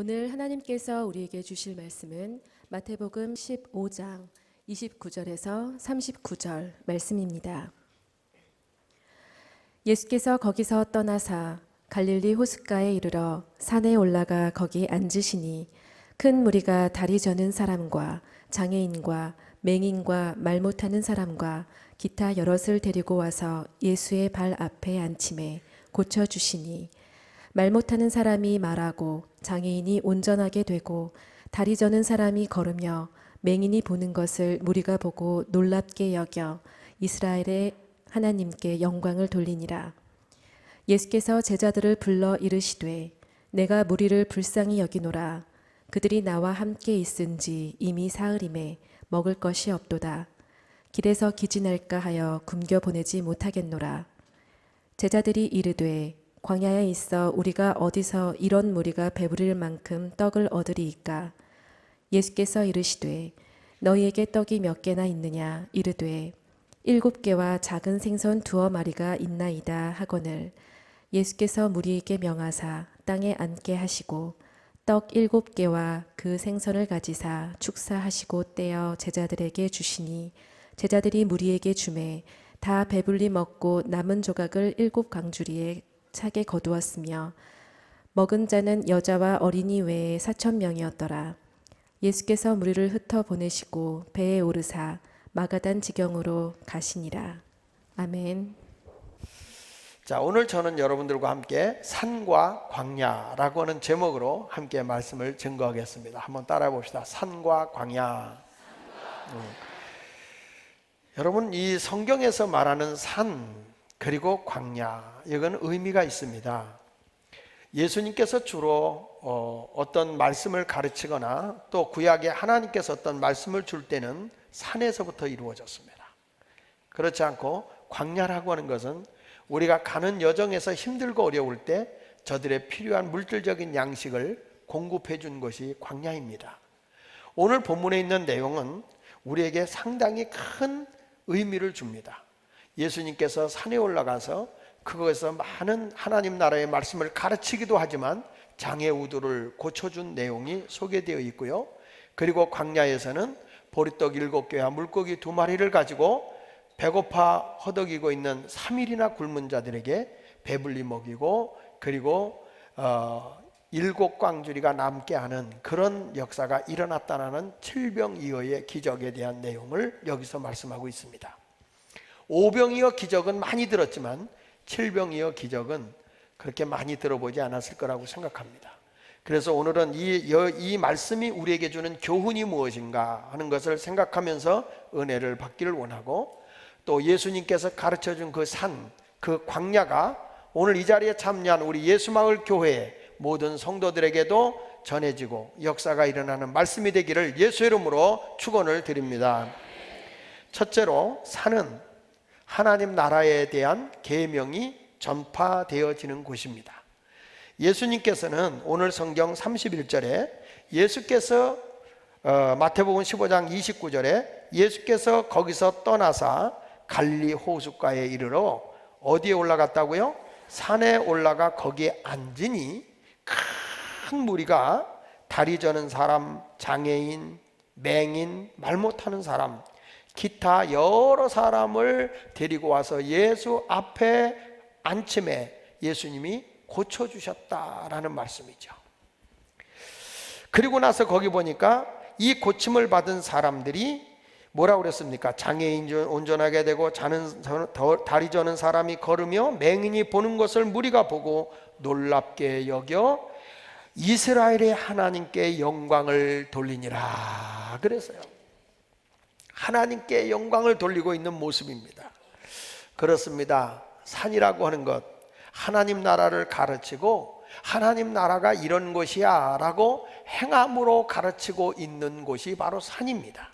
오늘 하나님께서 우리에게 주실 말씀은 마태복음 15장 29절에서 39절 말씀입니다. 예수께서 거기서 떠나사 갈릴리 호숫가에 이르러 산에 올라가 거기 앉으시니 큰 무리가 다리 저는 사람과 장애인과 맹인과 말 못하는 사람과 기타 여럿을 데리고 와서 예수의 발 앞에 앉히매 고쳐주시니 말 못하는 사람이 말하고 장애인이 온전하게 되고 다리 저는 사람이 걸으며 맹인이 보는 것을 무리가 보고 놀랍게 여겨 이스라엘의 하나님께 영광을 돌리니라. 예수께서 제자들을 불러 이르시되 내가 무리를 불쌍히 여기노라. 그들이 나와 함께 있은지 이미 사흘임에 먹을 것이 없도다. 길에서 기진할까 하여 굶겨 보내지 못하겠노라. 제자들이 이르되 광야에 있어 우리가 어디서 이런 무리가 배부릴 만큼 떡을 얻으리이까? 예수께서 이르시되 너희에게 떡이 몇 개나 있느냐? 이르되 7개와 작은 생선 2마리가 있나이다 하거늘 예수께서 무리에게 명하사 땅에 앉게 하시고 떡 7개와 그 생선을 가지사 축사하시고 떼어 제자들에게 주시니 제자들이 무리에게 주매 다 배불리 먹고 남은 조각을 7강주리에 차게 거두었으며 먹은 자는 여자와 어린이 외에 4,000명이었더라. 예수께서 무리를 흩어 보내시고 배에 오르사 마가단 지경으로 가시니라. 아멘. 자, 오늘 저는 여러분들과 함께 산과 광야라고 하는 제목으로 함께 말씀을 증거하겠습니다. 한번 따라해 봅시다. 산과 광야. 여러분, 이 성경에서 말하는 산 그리고 광야, 이건 의미가 있습니다. 예수님께서 주로 어떤 말씀을 가르치거나 또 구약에 하나님께서 어떤 말씀을 줄 때는 산에서부터 이루어졌습니다. 그렇지 않고 광야라고 하는 것은 우리가 가는 여정에서 힘들고 어려울 때 저들의 필요한 물질적인 양식을 공급해 준 것이 광야입니다. 오늘 본문에 있는 내용은 우리에게 상당히 큰 의미를 줍니다. 예수님께서 산에 올라가서 그것에서 많은 하나님 나라의 말씀을 가르치기도 하지만 장애 우두를 고쳐준 내용이 소개되어 있고요. 그리고 광야에서는 보리떡 7개와 물고기 2마리를 가지고 배고파 허덕이고 있는 3일이나 굶은 자들에게 배불리 먹이고 그리고 7광주리가 남게 하는 그런 역사가 일어났다는 칠병이어의 기적에 대한 내용을 여기서 말씀하고 있습니다. 오병이어 기적은 많이 들었지만 칠병이어 기적은 그렇게 많이 들어보지 않았을 거라고 생각합니다. 그래서 오늘은 이 말씀이 우리에게 주는 교훈이 무엇인가 하는 것을 생각하면서 은혜를 받기를 원하고 또 예수님께서 가르쳐준 그 산, 그 광야가 오늘 이 자리에 참여한 우리 예수마을 교회 모든 성도들에게도 전해지고 역사가 일어나는 말씀이 되기를 예수 이름으로 축원을 드립니다. 첫째로 산은 하나님 나라에 대한 계명이 전파되어지는 곳입니다. 예수님께서는 오늘 성경 31절에 예수께서 마태복음 15장 29절에 예수께서 거기서 떠나사 갈릴리 호숫가에 이르러 어디에 올라갔다고요? 산에 올라가 거기에 앉으니 큰 무리가 다리 저는 사람, 장애인, 맹인, 말 못하는 사람 기타 여러 사람을 데리고 와서 예수 앞에 앉힘에 예수님이 고쳐주셨다라는 말씀이죠. 그리고 나서 거기 보니까 이 고침을 받은 사람들이 뭐라고 그랬습니까? 장애인이 온전하게 되고 다리 저는 사람이 걸으며 맹인이 보는 것을 무리가 보고 놀랍게 여겨 이스라엘의 하나님께 영광을 돌리니라 그랬어요. 하나님께 영광을 돌리고 있는 모습입니다. 그렇습니다. 산이라고 하는 것, 하나님 나라를 가르치고 하나님 나라가 이런 것이야 라고 행함으로 가르치고 있는 곳이 바로 산입니다.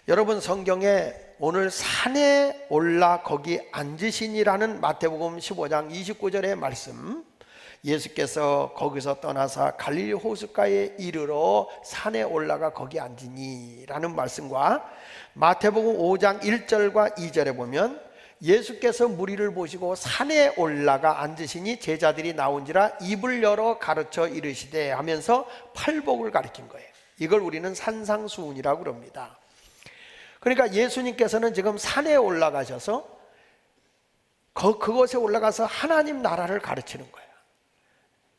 여러분, 성경에 오늘 산에 올라 거기 앉으시니라는 마태복음 15장 29절의 말씀, 예수께서 거기서 떠나사 갈릴리 호숫가에 이르러 산에 올라가 거기 앉으니 라는 말씀과 마태복음 5장 1절과 2절에 보면 예수께서 무리를 보시고 산에 올라가 앉으시니 제자들이 나온지라 입을 열어 가르쳐 이르시되 하면서 팔복을 가리킨 거예요. 이걸 우리는 산상수훈이라고 그럽니다. 그러니까 예수님께서는 지금 산에 올라가셔서 그곳에 올라가서 하나님 나라를 가르치는 거예요.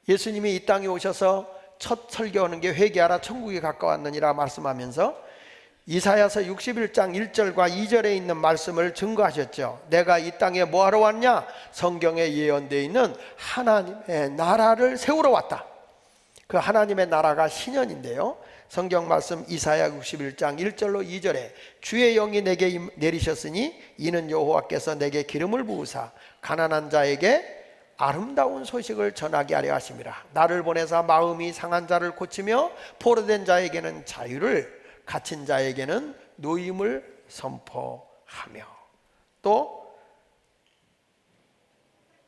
예수님이 이 땅에 오셔서 첫 설교하는 게 회개하라 천국이 가까웠느니라 말씀하면서 이사야서 61장 1절과 2절에 있는 말씀을 증거하셨죠. 내가 이 땅에 뭐하러 왔냐? 성경에 예언되어 있는 하나님의 나라를 세우러 왔다. 그 하나님의 나라가 신년인데요, 성경 말씀 이사야 61장 1절로 2절에 주의 영이 내게 내리셨으니 이는 여호와께서 내게 기름을 부으사 가난한 자에게 아름다운 소식을 전하게 하려 하심이라. 나를 보내사 마음이 상한 자를 고치며 포로된 자에게는 자유를, 갇힌 자에게는 노임을 선포하며, 또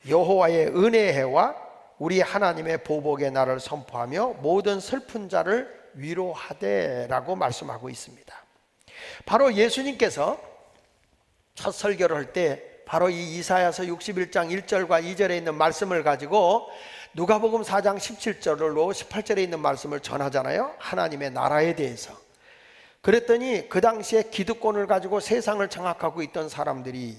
여호와의 은혜의 해와 우리 하나님의 보복의 날을 선포하며 모든 슬픈 자를 위로하되라고 말씀하고 있습니다. 바로 예수님께서 첫 설교를 할 때 바로 이 이사야서 61장 1절과 2절에 있는 말씀을 가지고 누가복음 4장 17절로 18절에 있는 말씀을 전하잖아요. 하나님의 나라에 대해서. 그랬더니 그 당시에 기득권을 가지고 세상을 장악하고 있던 사람들이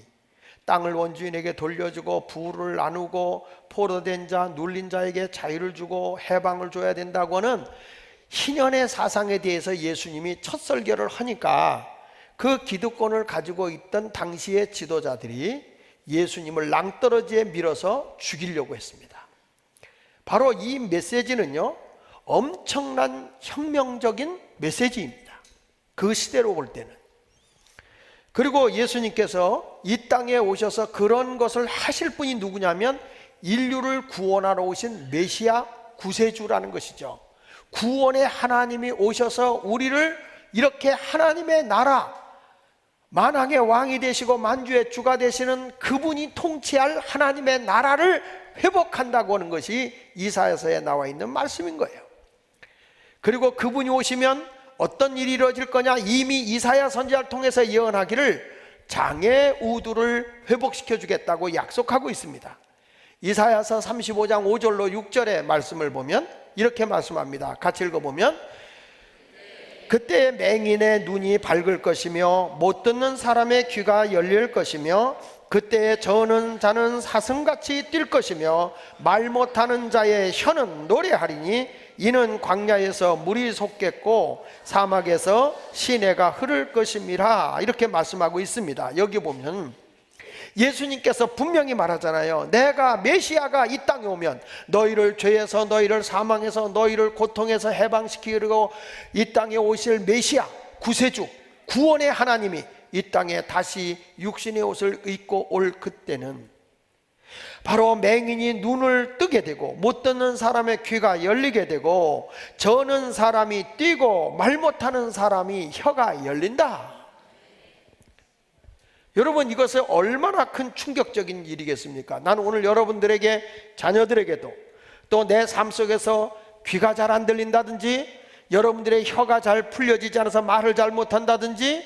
땅을 원주인에게 돌려주고 부를 나누고 포로된 자, 눌린 자에게 자유를 주고 해방을 줘야 된다고 하는 희년의 사상에 대해서 예수님이 첫 설교를 하니까 그 기득권을 가지고 있던 당시의 지도자들이 예수님을 낭떠러지에 밀어서 죽이려고 했습니다. 바로 이 메시지는요, 엄청난 혁명적인 메시지입니다. 그 시대로 볼 때는. 그리고 예수님께서 이 땅에 오셔서 그런 것을 하실 분이 누구냐면 인류를 구원하러 오신 메시아 구세주라는 것이죠. 구원의 하나님이 오셔서 우리를 이렇게 하나님의 나라, 만왕의 왕이 되시고 만주의 주가 되시는 그분이 통치할 하나님의 나라를 회복한다고 하는 것이 이사야서에 나와 있는 말씀인 거예요. 그리고 그분이 오시면 어떤 일이 이루어질 거냐? 이미 이사야 선지자를 통해서 예언하기를 장애 우두를 회복시켜 주겠다고 약속하고 있습니다. 이사야서 35장 5절로 6절의 말씀을 보면 이렇게 말씀합니다. 같이 읽어보면 그때 맹인의 눈이 밝을 것이며 못 듣는 사람의 귀가 열릴 것이며 그때 저는 자는 사슴같이 뛸 것이며 말 못하는 자의 혀는 노래하리니 이는 광야에서 물이 솟겠고 사막에서 시내가 흐를 것임이라. 이렇게 말씀하고 있습니다. 여기 보면 예수님께서 분명히 말하잖아요. 내가 메시아가 이 땅에 오면 너희를 죄에서, 너희를 사망에서, 너희를 고통에서 해방시키려고 이 땅에 오실 메시아, 구세주, 구원의 하나님이 이 땅에 다시 육신의 옷을 입고 올 그때는 바로 맹인이 눈을 뜨게 되고 못 듣는 사람의 귀가 열리게 되고 저는 사람이 뛰고 말 못하는 사람이 혀가 열린다. 여러분, 이것은 얼마나 큰 충격적인 일이겠습니까? 나는 오늘 여러분들에게, 자녀들에게도 또 내 삶 속에서 귀가 잘 안 들린다든지 여러분들의 혀가 잘 풀려지지 않아서 말을 잘 못한다든지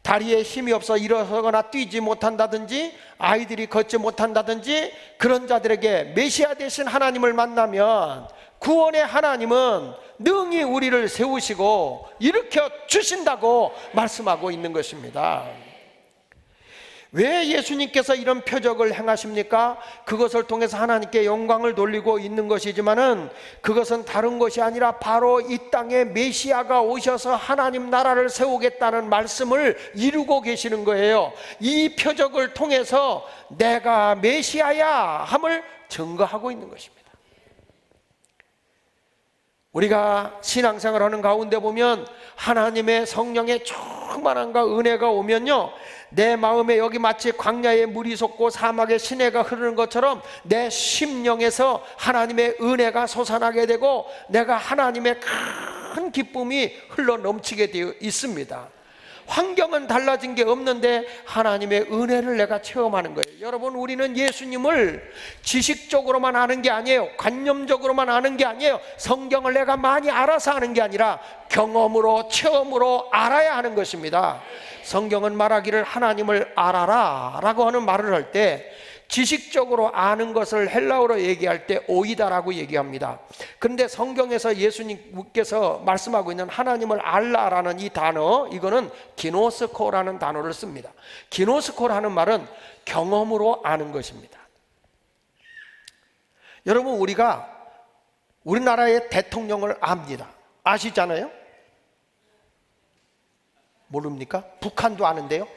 다리에 힘이 없어 일어서거나 뛰지 못한다든지 아이들이 걷지 못한다든지 그런 자들에게 메시아 되신 하나님을 만나면 구원의 하나님은 능히 우리를 세우시고 일으켜 주신다고 말씀하고 있는 것입니다. 왜 예수님께서 이런 표적을 행하십니까? 그것을 통해서 하나님께 영광을 돌리고 있는 것이지만은 그것은 다른 것이 아니라 바로 이 땅에 메시아가 오셔서 하나님 나라를 세우겠다는 말씀을 이루고 계시는 거예요. 이 표적을 통해서 내가 메시아야 함을 증거하고 있는 것입니다. 우리가 신앙생활 하는 가운데 보면 하나님의 성령의 충만함과 은혜가 오면요, 내 마음에 여기 마치 광야에 물이 솟고 사막에 시내가 흐르는 것처럼 내 심령에서 하나님의 은혜가 솟아나게 되고 내가 하나님의 큰 기쁨이 흘러 넘치게 되어 있습니다. 환경은 달라진 게 없는데 하나님의 은혜를 내가 체험하는 거예요. 여러분, 우리는 예수님을 지식적으로만 아는 게 아니에요. 관념적으로만 아는 게 아니에요. 성경을 내가 많이 알아서 아는 게 아니라 경험으로, 체험으로 알아야 하는 것입니다. 성경은 말하기를 하나님을 알아라 라고 하는 말을 할 때 지식적으로 아는 것을 헬라어로 얘기할 때 오이다라고 얘기합니다. 그런데 성경에서 예수님께서 말씀하고 있는 하나님을 알라라는 이 단어, 이거는 기노스코라는 단어를 씁니다. 기노스코라는 말은 경험으로 아는 것입니다. 여러분, 우리가 우리나라의 대통령을 압니다. 아시잖아요? 모릅니까? 북한도 아는데요.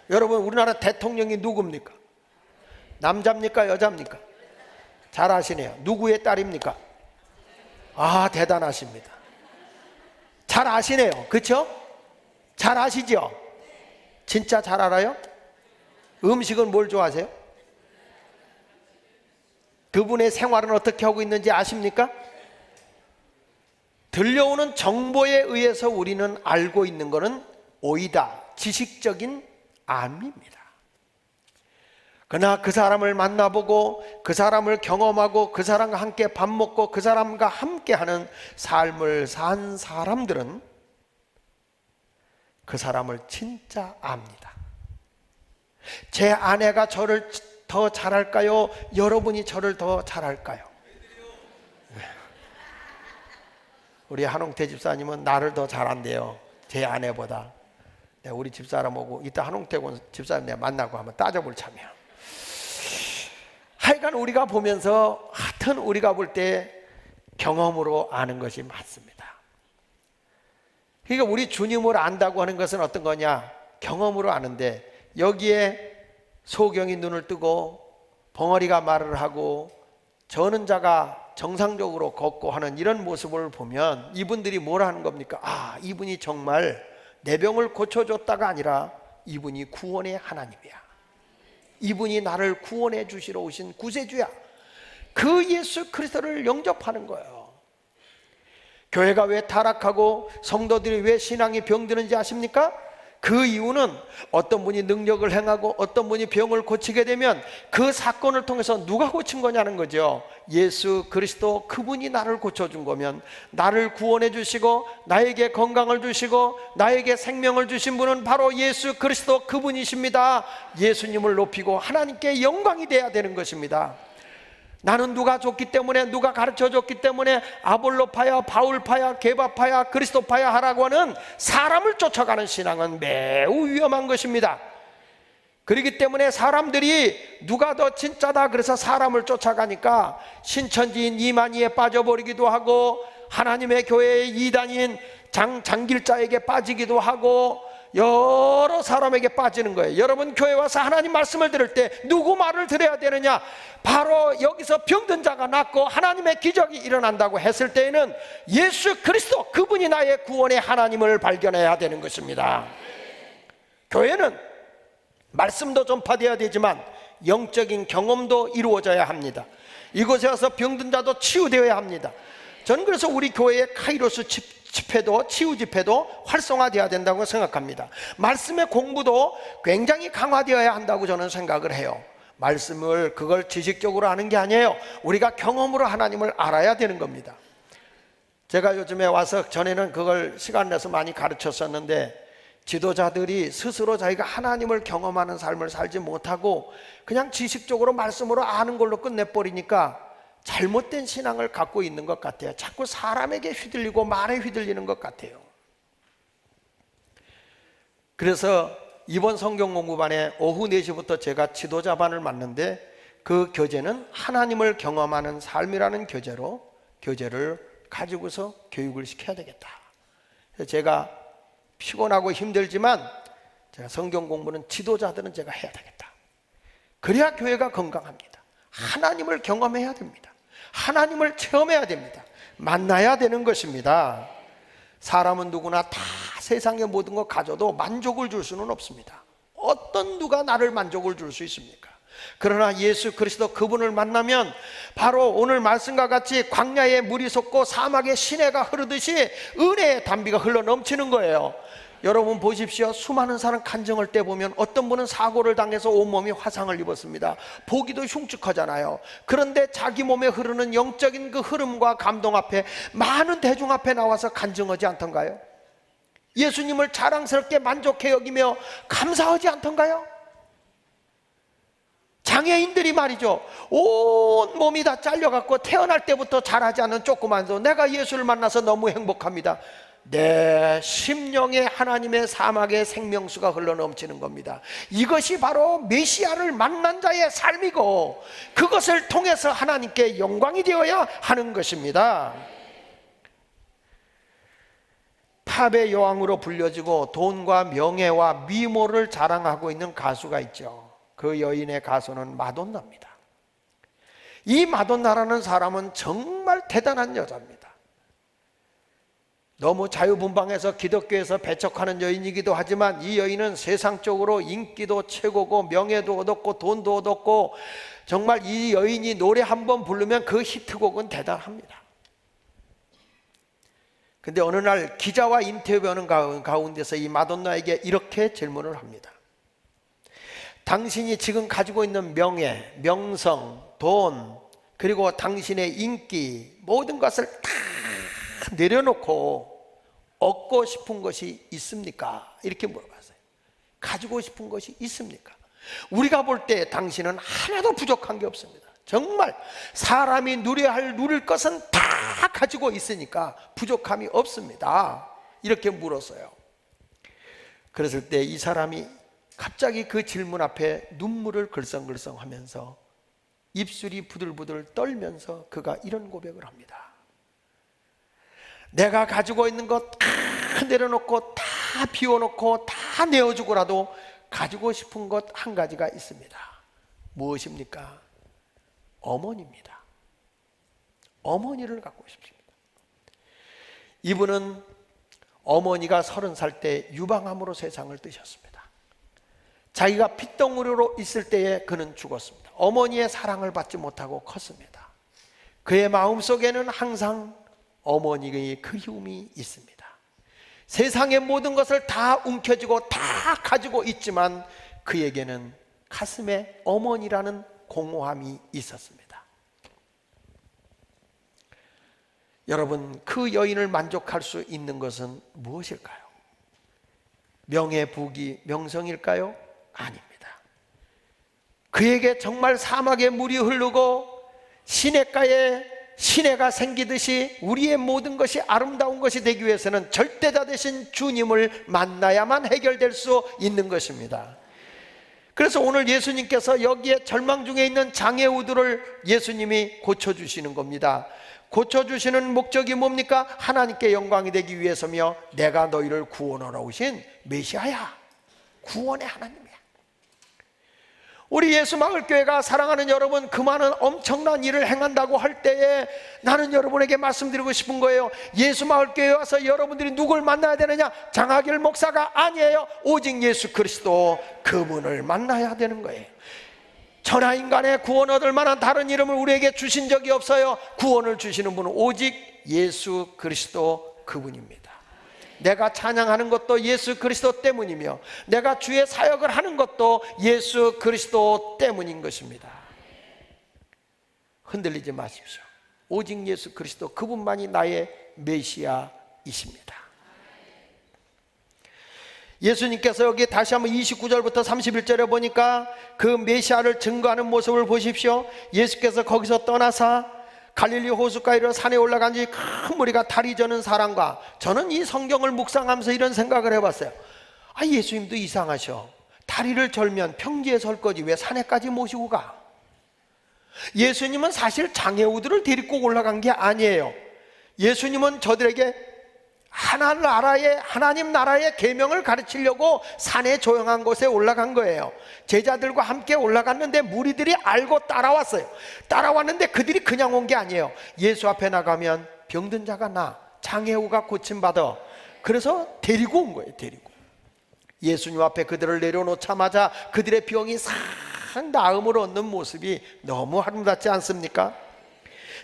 여러분, 우리나라 대통령이 누굽니까? 남자입니까? 여자입니까? 잘 아시네요. 누구의 딸입니까? 아, 대단하십니다. 잘 아시네요. 그렇죠? 잘 아시죠? 진짜 잘 알아요? 음식은 뭘 좋아하세요? 그분의 생활은 어떻게 하고 있는지 아십니까? 들려오는 정보에 의해서 우리는 알고 있는 것은 오이다, 지식적인 암입니다. 그러나 그 사람을 만나보고 그 사람을 경험하고 그 사람과 함께 밥 먹고 그 사람과 함께하는 삶을 산 사람들은 그 사람을 진짜 압니다. 제 아내가 저를 더 잘할까요? 여러분이 저를 더 잘할까요? 우리 한홍태 집사님은 나를 더 잘한대요. 제 아내보다. 우리 집사람하고 이따 한홍태 집사님 내가 만나고 한번 따져볼 참이야. 하여간 우리가 보면서 하여튼 우리가 볼 때 경험으로 아는 것이 맞습니다. 그러니까 우리 주님을 안다고 하는 것은 어떤 거냐? 경험으로 아는데 여기에 소경이 눈을 뜨고 벙어리가 말을 하고 저는 자가 정상적으로 걷고 하는 이런 모습을 보면 이분들이 뭘 하는 겁니까? 아, 이분이 정말 내 병을 고쳐줬다가 아니라 이분이 구원의 하나님이야. 이분이 나를 구원해 주시러 오신 구세주야. 그 예수 그리스도를 영접하는 거예요. 교회가 왜 타락하고 성도들이 왜 신앙이 병드는지 아십니까? 그 이유는 어떤 분이 능력을 행하고 어떤 분이 병을 고치게 되면 그 사건을 통해서 누가 고친 거냐는 거죠. 예수 그리스도, 그분이 나를 고쳐준 거면 나를 구원해 주시고 나에게 건강을 주시고 나에게 생명을 주신 분은 바로 예수 그리스도, 그분이십니다. 예수님을 높이고 하나님께 영광이 돼야 되는 것입니다. 나는 누가 줬기 때문에, 누가 가르쳐 줬기 때문에 아볼로파야, 바울파야, 게바파야, 그리스도파야 하라고 하는 사람을 쫓아가는 신앙은 매우 위험한 것입니다. 그렇기 때문에 사람들이 누가 더 진짜다 그래서 사람을 쫓아가니까 신천지인 이만희에 빠져버리기도 하고 하나님의 교회의 이단인 장길자에게 빠지기도 하고 여러 사람에게 빠지는 거예요. 여러분, 교회 와서 하나님 말씀을 들을 때 누구 말을 들어야 되느냐? 바로 여기서 병든 자가 낫고 하나님의 기적이 일어난다고 했을 때에는 예수 그리스도, 그분이 나의 구원의 하나님을 발견해야 되는 것입니다. 교회는 말씀도 전파되어야 되지만 영적인 경험도 이루어져야 합니다. 이곳에 와서 병든 자도 치유되어야 합니다. 저는 그래서 우리 교회의 카이로스 집회도, 치유 집회도 활성화되어야 된다고 생각합니다. 말씀의 공부도 굉장히 강화되어야 한다고 저는 생각을 해요. 말씀을 그걸 지식적으로 아는 게 아니에요. 우리가 경험으로 하나님을 알아야 되는 겁니다. 제가 요즘에 와서 전에는 그걸 시간 내서 많이 가르쳤었는데 지도자들이 스스로 자기가 하나님을 경험하는 삶을 살지 못하고 그냥 지식적으로 말씀으로 아는 걸로 끝내버리니까 잘못된 신앙을 갖고 있는 것 같아요. 자꾸 사람에게 휘둘리고 말에 휘둘리는 것 같아요. 그래서 이번 성경 공부반에 오후 4시부터 제가 지도자반을 맡는데 그 교재는 하나님을 경험하는 삶이라는 교재를 가지고서 교육을 시켜야 되겠다. 그래서 제가 피곤하고 힘들지만 제가 성경 공부는 지도자들은 제가 해야 되겠다. 그래야 교회가 건강합니다. 하나님을 경험해야 됩니다. 하나님을 체험해야 됩니다. 만나야 되는 것입니다. 사람은 누구나 다 세상의 모든 것 가져도 만족을 줄 수는 없습니다. 어떤 누가 나를 만족을 줄 수 있습니까? 그러나 예수 그리스도, 그분을 만나면 바로 오늘 말씀과 같이 광야에 물이 솟고 사막에 시내가 흐르듯이 은혜의 담비가 흘러 넘치는 거예요. 여러분 보십시오. 수많은 사람 간증할 때 보면 어떤 분은 사고를 당해서 온몸이 화상을 입었습니다. 보기도 흉측하잖아요. 그런데 자기 몸에 흐르는 영적인 그 흐름과 감동 앞에 많은 대중 앞에 나와서 간증하지 않던가요? 예수님을 자랑스럽게 만족해 여기며 감사하지 않던가요? 장애인들이 말이죠, 온 몸이 다 잘려갖고 태어날 때부터 자라지 않은 조그만 소, 내가 예수를 만나서 너무 행복합니다. 내 심령에 하나님의 사막의 생명수가 흘러넘치는 겁니다. 이것이 바로 메시아를 만난 자의 삶이고, 그것을 통해서 하나님께 영광이 되어야 하는 것입니다. 팝의 여왕으로 불려지고 돈과 명예와 미모를 자랑하고 있는 가수가 있죠. 그 여인의 가수는 마돈나입니다. 이 마돈나라는 사람은 정말 대단한 여자입니다. 너무 자유분방해서 기독교에서 배척하는 여인이기도 하지만, 이 여인은 세상적으로 인기도 최고고 명예도 얻었고 돈도 얻었고, 정말 이 여인이 노래 한 번 부르면 그 히트곡은 대단합니다. 근데 어느 날 기자와 인터뷰하는 가운데서 이 마돈나에게 이렇게 질문을 합니다. 당신이 지금 가지고 있는 명예, 명성, 돈, 그리고 당신의 인기, 모든 것을 다 내려놓고 얻고 싶은 것이 있습니까? 이렇게 물어봤어요. 가지고 싶은 것이 있습니까? 우리가 볼 때 당신은 하나도 부족한 게 없습니다. 정말 사람이 누릴 것은 다 가지고 있으니까 부족함이 없습니다. 이렇게 물었어요. 그랬을 때 이 사람이 갑자기 그 질문 앞에 눈물을 글썽글썽 하면서 입술이 부들부들 떨면서 그가 이런 고백을 합니다. 내가 가지고 있는 것 다 내려놓고 다 비워놓고 다 내어주고라도 가지고 싶은 것 한 가지가 있습니다. 무엇입니까? 어머니입니다. 어머니를 갖고 싶습니다. 이분은 어머니가 30살 때 유방암으로 세상을 뜨셨습니다. 자기가 핏덩어리로 있을 때에 그는 죽었습니다. 어머니의 사랑을 받지 못하고 컸습니다. 그의 마음속에는 항상 어머니의 그리움이 있습니다. 세상의 모든 것을 다 움켜쥐고 다 가지고 있지만 그에게는 가슴에 어머니라는 공허함이 있었습니다. 여러분, 그 여인을 만족할 수 있는 것은 무엇일까요? 명예, 부귀, 명성일까요? 아닙니다. 그에게 정말 사막에 물이 흐르고 시냇가에 시내가 생기듯이 우리의 모든 것이 아름다운 것이 되기 위해서는 절대자 되신 주님을 만나야만 해결될 수 있는 것입니다. 그래서 오늘 예수님께서 여기에 절망 중에 있는 장애우들을 예수님이 고쳐주시는 겁니다. 고쳐주시는 목적이 뭡니까? 하나님께 영광이 되기 위해서며 내가 너희를 구원하러 오신 메시아야, 구원의 하나님이야. 우리 예수마을교회가 사랑하는 여러분, 그 많은 엄청난 일을 행한다고 할 때에 나는 여러분에게 말씀드리고 싶은 거예요. 예수마을교회에 와서 여러분들이 누굴 만나야 되느냐? 장하길 목사가 아니에요. 오직 예수 그리스도, 그분을 만나야 되는 거예요. 천하인간의 구원 얻을 만한 다른 이름을 우리에게 주신 적이 없어요. 구원을 주시는 분은 오직 예수 그리스도, 그분입니다. 내가 찬양하는 것도 예수 그리스도 때문이며 내가 주의 사역을 하는 것도 예수 그리스도 때문인 것입니다. 흔들리지 마십시오. 오직 예수 그리스도, 그분만이 나의 메시아이십니다. 예수님께서 여기 다시 한번 29절부터 31절에 보니까 그 메시아를 증거하는 모습을 보십시오. 예수께서 거기서 떠나사 갈릴리 호숫가에 산에 올라간 지 큰 무리가 다리 저는 사람과, 저는 이 성경을 묵상하면서 이런 생각을 해봤어요. 예수님도 이상하셔. 다리를 절면 평지에 설 거지 왜 산에까지 모시고 가? 예수님은 사실 장애우들을 데리고 올라간 게 아니에요. 예수님은 저들에게 하나님 나라의 계명을 가르치려고 산에 조용한 곳에 올라간 거예요. 제자들과 함께 올라갔는데 무리들이 알고 따라왔어요. 따라왔는데 그들이 그냥 온 게 아니에요. 예수 앞에 나가면 병든 자가 나, 장애우가 고침받아. 그래서 데리고 온 거예요. 데리고. 예수님 앞에 그들을 내려놓자마자 그들의 병이 싹 나음을 얻는 모습이 너무 아름답지 않습니까?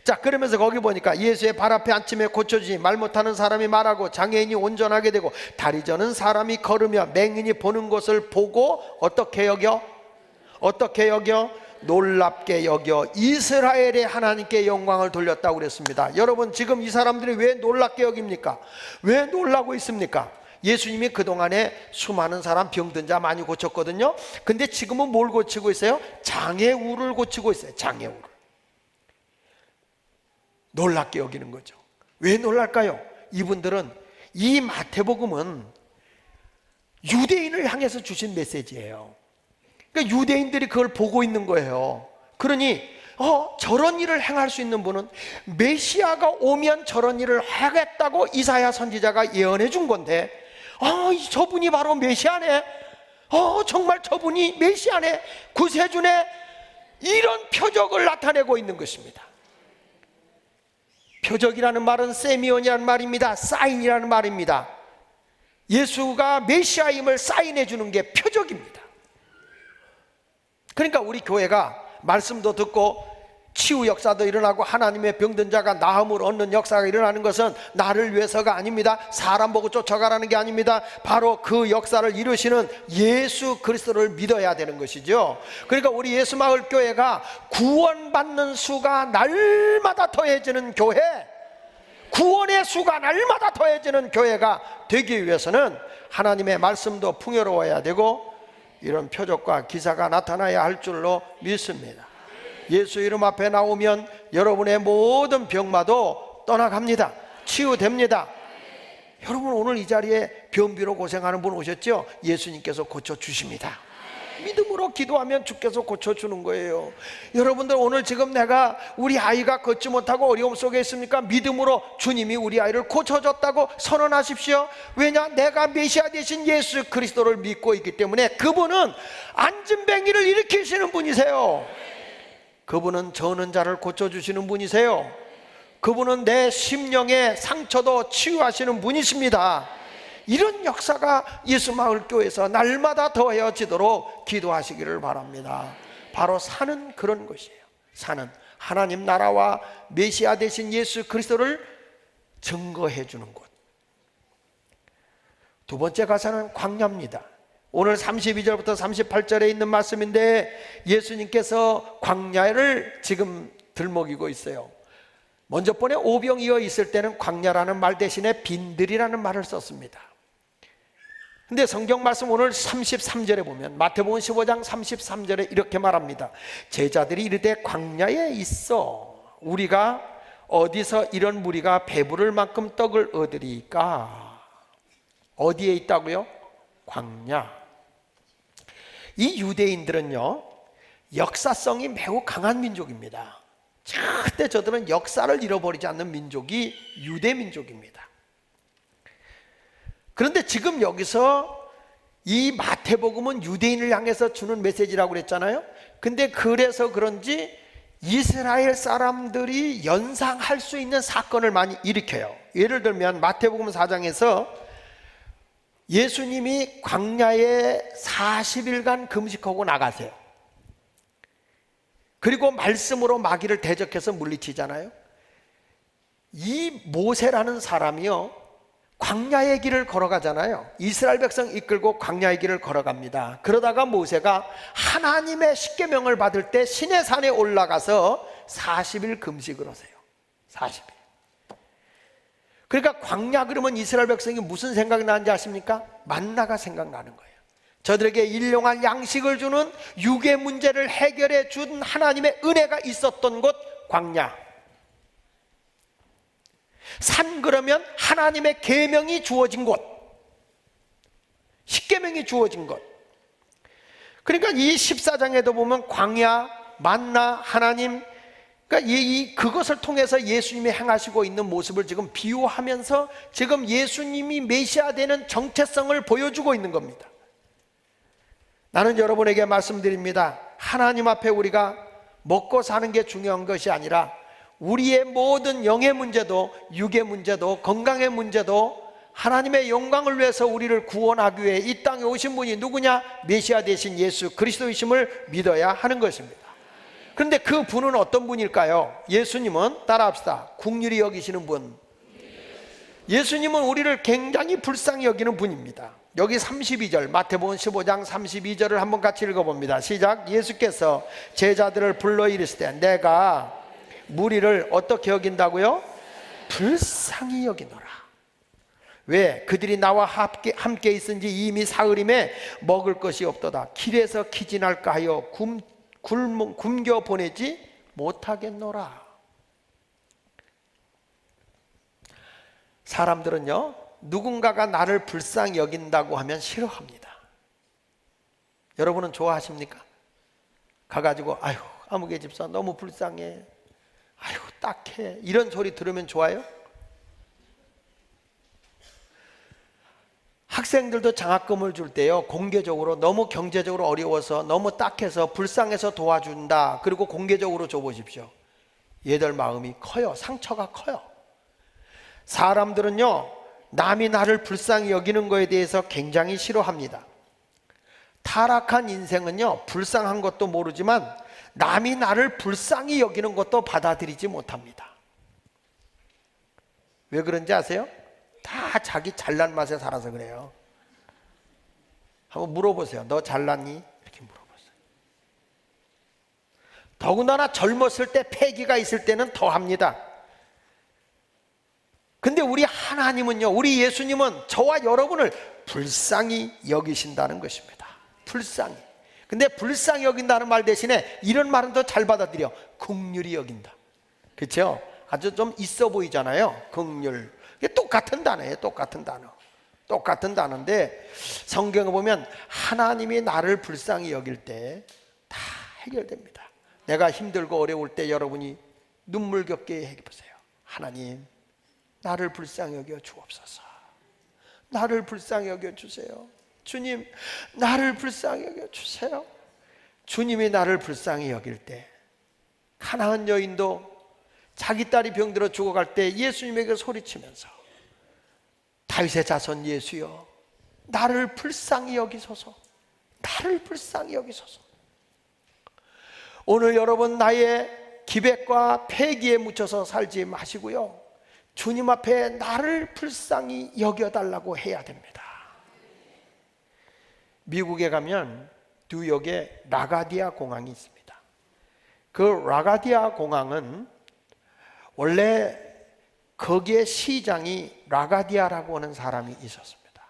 자, 그러면서 거기 보니까 예수의 발 앞에 앉힘에 고쳐주니 말 못하는 사람이 말하고 장애인이 온전하게 되고 다리 저는 사람이 걸으며 맹인이 보는 것을 보고 어떻게 여겨? 어떻게 여겨? 놀랍게 여겨 이스라엘의 하나님께 영광을 돌렸다고 그랬습니다. 여러분, 지금 이 사람들이 왜 놀랍게 여깁니까? 왜 놀라고 있습니까? 예수님이 그동안에 수많은 사람 병든 자 많이 고쳤거든요. 근데 지금은 뭘 고치고 있어요? 장애우를 고치고 있어요. 장애우를. 놀랍게 여기는 거죠. 왜 놀랄까요? 이분들은, 이 마태복음은 유대인을 향해서 주신 메시지예요. 그러니까 유대인들이 그걸 보고 있는 거예요. 그러니 저런 일을 행할 수 있는 분은 메시아가 오면 저런 일을 하겠다고 이사야 선지자가 예언해 준 건데, 저분이 바로 메시아네, 정말 저분이 메시아네, 구세주네, 이런 표적을 나타내고 있는 것입니다. 표적이라는 말은 세미온이라는 말입니다. 사인이라는 말입니다. 예수가 메시아임을 사인해 주는 게 표적입니다. 그러니까 우리 교회가 말씀도 듣고 치유 역사도 일어나고 하나님의 병든 자가 나음을 얻는 역사가 일어나는 것은 나를 위해서가 아닙니다. 사람 보고 쫓아가라는 게 아닙니다. 바로 그 역사를 이루시는 예수 그리스도를 믿어야 되는 것이죠. 그러니까 우리 예수마을교회가 구원받는 수가 날마다 더해지는 교회, 구원의 수가 날마다 더해지는 교회가 되기 위해서는 하나님의 말씀도 풍요로워야 되고 이런 표적과 기사가 나타나야 할 줄로 믿습니다. 예수 이름 앞에 나오면 여러분의 모든 병마도 떠나갑니다. 치유됩니다. 여러분, 오늘 이 자리에 변비로 고생하는 분 오셨죠? 예수님께서 고쳐주십니다. 믿음으로 기도하면 주께서 고쳐주는 거예요. 여러분들, 오늘 지금 내가 우리 아이가 걷지 못하고 어려움 속에 있습니까? 믿음으로 주님이 우리 아이를 고쳐줬다고 선언하십시오. 왜냐? 내가 메시아 되신 예수 그리스도를 믿고 있기 때문에. 그분은 안진뱅이를 일으키시는 분이세요. 그분은 저는 자를 고쳐주시는 분이세요. 그분은 내 심령의 상처도 치유하시는 분이십니다. 이런 역사가 예수마을교회에서 날마다 더해지도록 기도하시기를 바랍니다. 바로 사는 그런 것이에요. 사는 하나님 나라와 메시아 되신 예수 그리스도를 증거해 주는 곳. 두 번째 가사는 광야입니다. 오늘 32절부터 38절에 있는 말씀인데, 예수님께서 광야를 지금 들먹이고 있어요. 먼저 번에 오병이어 있을 때는 광야라는 말 대신에 빈들이라는 말을 썼습니다. 근데 성경 말씀 오늘 33절에 보면, 마태복음 15장 33절에 이렇게 말합니다. 제자들이 이르되 광야에 있어 우리가 어디서 이런 무리가 배부를 만큼 떡을 얻으리까? 어디에 있다고요? 광야. 이 유대인들은요, 역사성이 매우 강한 민족입니다. 절대 저들은 역사를 잃어버리지 않는 민족이 유대 민족입니다. 그런데 지금 여기서 이 마태복음은 유대인을 향해서 주는 메시지라고 그랬잖아요. 근데 그래서 그런지 이스라엘 사람들이 연상할 수 있는 사건을 많이 일으켜요. 예를 들면 마태복음 4장에서 예수님이 광야에 40일간 금식하고 나가세요. 그리고 말씀으로 마귀를 대적해서 물리치잖아요. 이 모세라는 사람이요, 광야의 길을 걸어가잖아요. 이스라엘 백성 이끌고 광야의 길을 걸어갑니다. 그러다가 모세가 하나님의 십계명을 받을 때 시내산에 올라가서 40일 금식을 하세요. 40일. 그러니까 광야 그러면 이스라엘 백성이 무슨 생각이 나는지 아십니까? 만나가 생각나는 거예요. 저들에게 일용할 양식을 주는 육의 문제를 해결해 준 하나님의 은혜가 있었던 곳 광야. 산 그러면 하나님의 계명이 주어진 곳, 십계명이 주어진 곳. 그러니까 이 14장에도 보면 광야, 만나, 하나님, 그러니까 그것을 통해서 예수님이 행하시고 있는 모습을 지금 비유하면서 지금 예수님이 메시아 되는 정체성을 보여주고 있는 겁니다. 나는 여러분에게 말씀드립니다. 하나님 앞에 우리가 먹고 사는 게 중요한 것이 아니라 우리의 모든 영의 문제도, 육의 문제도, 건강의 문제도 하나님의 영광을 위해서 우리를 구원하기 위해 이 땅에 오신 분이 누구냐? 메시아 되신 예수 그리스도이심을 믿어야 하는 것입니다. 그런데 그 분은 어떤 분일까요? 예수님은 따라합시다. 긍휼히 여기시는 분. 예수님은 우리를 굉장히 불쌍히 여기는 분입니다. 여기 32절, 마태복음 15장 32절을 한번 같이 읽어봅니다. 시작. 예수께서 제자들을 불러 이르시되 내가 무리를 어떻게 여긴다고요? 불쌍히 여기노라. 왜? 그들이 나와 함께 있은지 이미 사흘임에 먹을 것이 없도다. 길에서 기진할까 하여 굶겨 보내지 못하겠노라. 사람들은요, 누군가가 나를 불쌍히 여긴다고 하면 싫어합니다. 여러분은 좋아하십니까? 가가지고 아유 아무개 집사 너무 불쌍해, 아유 딱해, 이런 소리 들으면 좋아요? 학생들도 장학금을 줄 때요, 공개적으로 너무 경제적으로 어려워서 너무 딱해서 불쌍해서 도와준다, 그리고 공개적으로 줘보십시오. 얘들 마음이 커요. 상처가 커요. 사람들은요, 남이 나를 불쌍히 여기는 것에 대해서 굉장히 싫어합니다. 타락한 인생은요, 불쌍한 것도 모르지만 남이 나를 불쌍히 여기는 것도 받아들이지 못합니다. 왜 그런지 아세요? 다 자기 잘난 맛에 살아서 그래요. 한번 물어보세요. 너 잘났니? 이렇게 물어보세요. 더군다나 젊었을 때, 패기가 있을 때는 더 합니다. 근데 우리 하나님은요, 우리 예수님은 저와 여러분을 불쌍히 여기신다는 것입니다. 불쌍히. 근데 불쌍히 여긴다는 말 대신에 이런 말은 더 잘 받아들여. 긍휼히 여긴다. 그렇죠? 아주 좀 있어 보이잖아요. 긍휼. 이게 똑같은 단어예요. 똑같은 단어. 똑같은 단어인데 성경에 보면 하나님이 나를 불쌍히 여길 때 다 해결됩니다. 내가 힘들고 어려울 때 여러분이 눈물겹게 해보세요. 하나님, 나를 불쌍히 여겨 주옵소서. 나를 불쌍히 여겨 주세요. 주님, 나를 불쌍히 여겨 주세요. 주님이 나를 불쌍히 여길 때, 가나안 여인도 자기 딸이 병들어 죽어갈 때 예수님에게 소리치면서 다윗의 자손 예수여, 나를 불쌍히 여기소서. 나를 불쌍히 여기소서. 오늘 여러분 나의 기백과 패기에 묻혀서 살지 마시고요, 주님 앞에 나를 불쌍히 여겨달라고 해야 됩니다. 미국에 가면 뉴욕에 라가디아 공항이 있습니다. 그 라가디아 공항은 원래 거기에 시장이 라가디아라고 하는 사람이 있었습니다.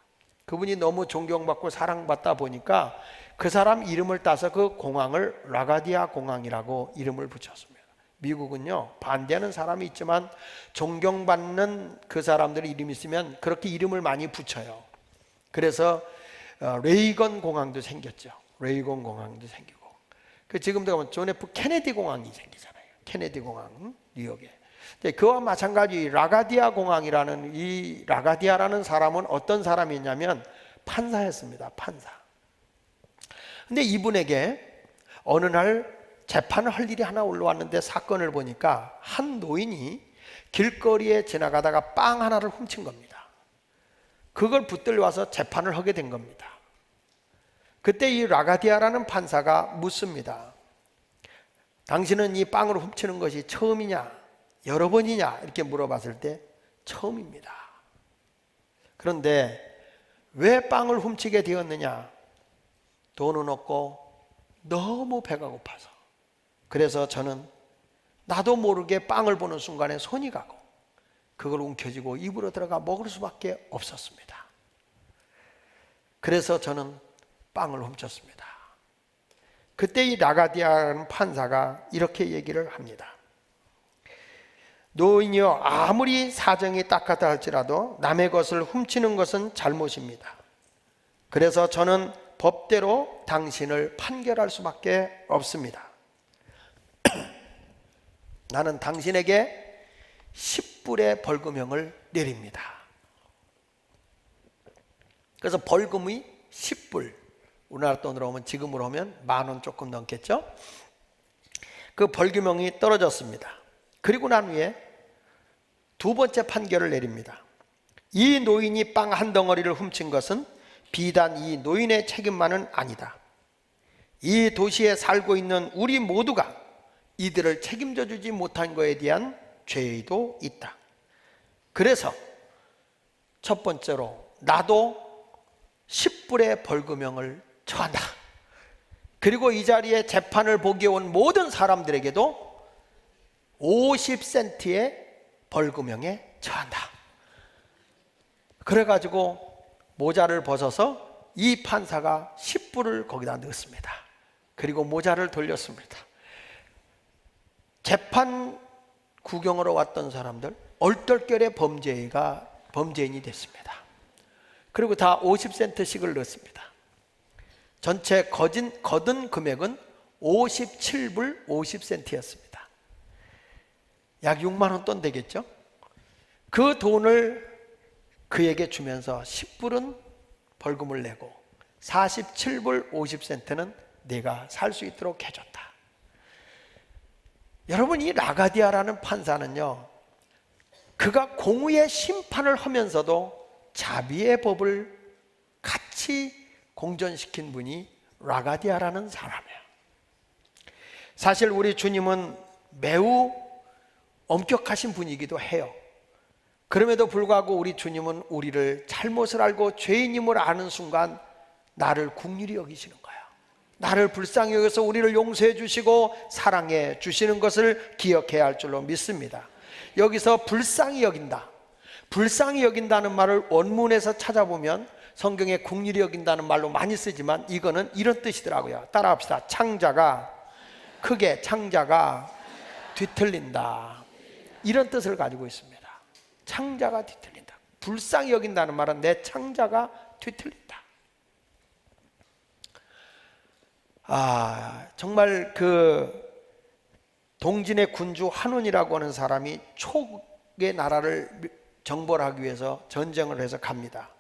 그분이 너무 존경받고 사랑받다 보니까 그 사람 이름을 따서 그 공항을 라가디아 공항이라고 이름을 붙였습니다. 미국은요, 반대하는 사람이 있지만 존경받는 그 사람들 이름이 있으면 그렇게 이름을 많이 붙여요. 그래서 레이건 공항도 생겼죠. 레이건 공항도 생기고, 그 지금도 가면 존 F 케네디 공항이 생기잖아요. 케네디 공항, 뉴욕에. 그와 마찬가지 라가디아 공항이라는, 이 라가디아라는 사람은 어떤 사람이냐면 판사였습니다. 판사. 근데 이분에게 어느 날 재판을 할 일이 하나 올라왔는데, 사건을 보니까 한 노인이 길거리에 지나가다가 빵 하나를 훔친 겁니다. 그걸 붙들려 와서 재판을 하게 된 겁니다. 그때 이 라가디아라는 판사가 묻습니다. 당신은 이 빵을 훔치는 것이 처음이냐 여러 번이냐 이렇게 물어봤을 때 처음입니다. 그런데 왜 빵을 훔치게 되었느냐? 돈은 없고 너무 배가 고파서. 그래서 저는 나도 모르게 빵을 보는 순간에 손이 가고 그걸 움켜쥐고 입으로 들어가 먹을 수밖에 없었습니다. 그래서 저는 빵을 훔쳤습니다. 그때 이 라가디아라는 판사가 이렇게 얘기를 합니다. 노인이여, 아무리 사정이 딱하다 할지라도 남의 것을 훔치는 것은 잘못입니다. 그래서 저는 법대로 당신을 판결할 수밖에 없습니다. 나는 당신에게 10불의 벌금형을 내립니다. 그래서 벌금이 10불, 우리나라 돈으로 하면, 지금으로 하면 10,000원 조금 넘겠죠. 그 벌금형이 떨어졌습니다. 그리고 난 후에 두 번째 판결을 내립니다. 이 노인이 빵 한 덩어리를 훔친 것은 비단 이 노인의 책임만은 아니다. 이 도시에 살고 있는 우리 모두가 이들을 책임져 주지 못한 것에 대한 죄도 있다. 그래서 첫 번째로 나도 10불의 벌금형을 처한다. 그리고 이 자리에 재판을 보기 온 모든 사람들에게도 50센트의 벌금형에 처한다. 그래가지고 모자를 벗어서 이 판사가 10불을 거기다 넣었습니다. 그리고 모자를 돌렸습니다. 재판 구경으로 왔던 사람들 얼떨결에 범죄인이 됐습니다. 그리고 다 50센트씩을 넣었습니다. 전체 거둔 금액은 57불 50센트였습니다. 약 6만 원 돈 되겠죠? 그 돈을 그에게 주면서 10불은 벌금을 내고 47불 50센트는 내가 살 수 있도록 해줬다. 여러분, 이 라가디아라는 판사는요, 그가 공의의 심판을 하면서도 자비의 법을 같이 공존시킨 분이 라가디아라는 사람이에요. 사실 우리 주님은 매우 엄격하신 분이기도 해요. 그럼에도 불구하고 우리 주님은 우리를 잘못을 알고 죄인임을 아는 순간 나를 긍휼히 여기시는 거예요. 나를 불쌍히 여겨서 우리를 용서해 주시고 사랑해 주시는 것을 기억해야 할 줄로 믿습니다. 여기서 불쌍히 여긴다, 불쌍히 여긴다는 말을 원문에서 찾아보면 성경에 긍휼히 여긴다는 말로 많이 쓰지만 이거는 이런 뜻이더라고요. 따라합시다. 크게 창자가 뒤틀린다, 이런 뜻을 가지고 있습니다. 창자가 뒤틀린다. 불쌍히 여긴다는 말은 내 창자가 뒤틀린다. 정말 그 동진의 군주 한운이라고 하는 사람이 촉의 나라를 정벌 하기 위해서 전쟁을 해서 갑니다.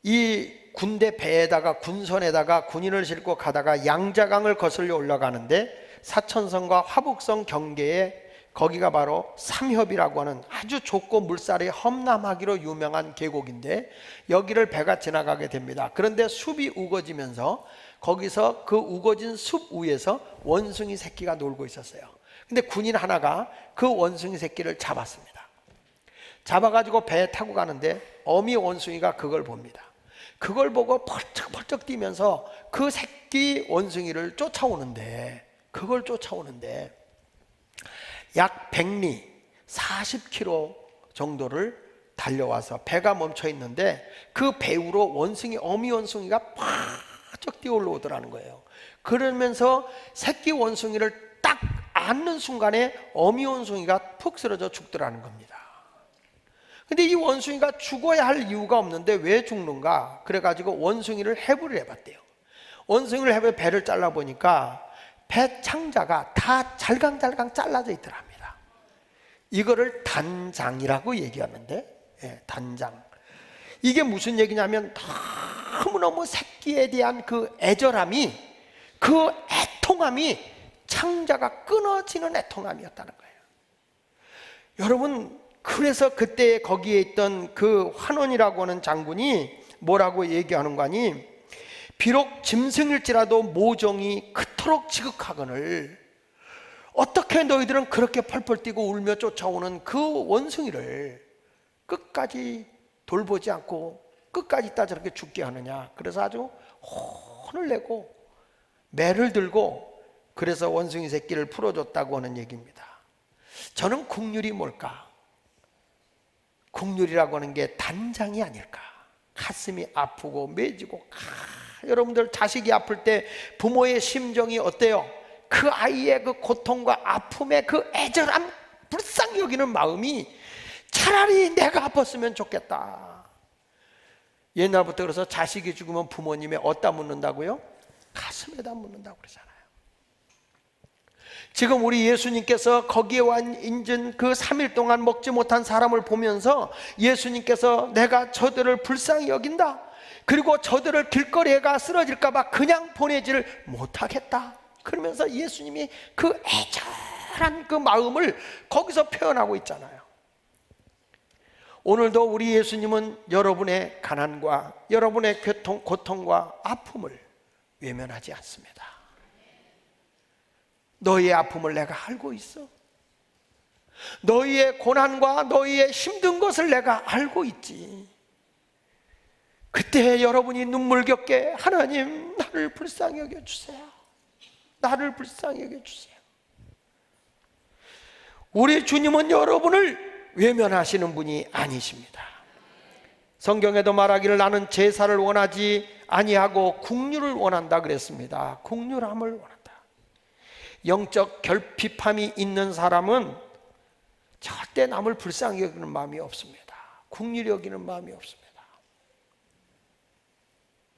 이 군대 배에다가 군선에다가 군인을 싣고 가다가 양자강을 거슬려 올라가는데 사천성과 화북성 경계에 거기가 바로 삼협이라고 하는 아주 좁고 물살이 험남하기로 유명한 계곡인데 여기를 배가 지나가게 됩니다. 그런데 숲이 우거지면서 거기서 그 우거진 숲 위에서 원숭이 새끼가 놀고 있었어요. 근데 군인 하나가 그 원숭이 새끼를 잡았습니다. 잡아가지고 배에 타고 가는데 어미 원숭이가 그걸 봅니다. 그걸 보고 펄쩍펄쩍 뛰면서 그 새끼 원숭이를 쫓아오는데, 그걸 쫓아오는데 약 100리 40km 정도를 달려와서 배가 멈춰 있는데 그 배우로 어미 원숭이가 팍 뛰어 올라오더라는 거예요. 그러면서 새끼 원숭이를 딱 안는 순간에 어미 원숭이가 푹 쓰러져 죽더라는 겁니다. 근데 이 원숭이가 죽어야 할 이유가 없는데 왜 죽는가? 그래가지고 원숭이를 해부를 해봤대요. 원숭이를 해부해 배를 잘라보니까 배 창자가 다 잘강잘강 잘라져 있더랍니다. 이거를 단장이라고 얘기하는데, 단장. 이게 무슨 얘기냐면 너무너무 새끼에 대한 그 애절함이, 그 애통함이 창자가 끊어지는 애통함이었다는 거예요. 여러분, 그래서 그때 거기에 있던 그 환원이라고 하는 장군이 뭐라고 얘기하는 거 아니? 비록 짐승일지라도 모종이 그토록 지극하거늘 어떻게 너희들은 그렇게 펄펄 뛰고 울며 쫓아오는 그 원숭이를 끝까지 돌보지 않고 끝까지 있다 저렇게 죽게 하느냐. 그래서 아주 혼을 내고 매를 들고 그래서 원숭이 새끼를 풀어줬다고 하는 얘기입니다. 저는 긍휼이 뭘까? 긍휼이라고 하는 게 단장이 아닐까. 가슴이 아프고 매지고, 여러분들 자식이 아플 때 부모의 심정이 어때요? 그 아이의 그 고통과 아픔의 그 애절함, 불쌍히 여기는 마음이 차라리 내가 아팠으면 좋겠다. 옛날부터 그래서 자식이 죽으면 부모님의 어디다 묻는다고요? 가슴에다 묻는다고 그러잖아요. 지금 우리 예수님께서 거기에 와 앉은 그 3일 동안 먹지 못한 사람을 보면서 예수님께서 내가 저들을 불쌍히 여긴다, 그리고 저들을 길거리에 가 쓰러질까 봐 그냥 보내지를 못하겠다, 그러면서 예수님이 그 애절한 그 마음을 거기서 표현하고 있잖아요. 오늘도 우리 예수님은 여러분의 가난과 여러분의 고통과 아픔을 외면하지 않습니다. 너희의 아픔을 내가 알고 있어. 너희의 고난과 너희의 힘든 것을 내가 알고 있지. 그때 여러분이 눈물 겪게 하나님 나를 불쌍히 여겨주세요. 나를 불쌍히 여겨주세요. 우리 주님은 여러분을 외면하시는 분이 아니십니다. 성경에도 말하기를 나는 제사를 원하지 아니하고 긍휼을 원한다 그랬습니다. 긍휼함을 원한다. 영적 결핍함이 있는 사람은 절대 남을 불쌍히 여기는 마음이 없습니다. 긍휼히 여기는 마음이 없습니다.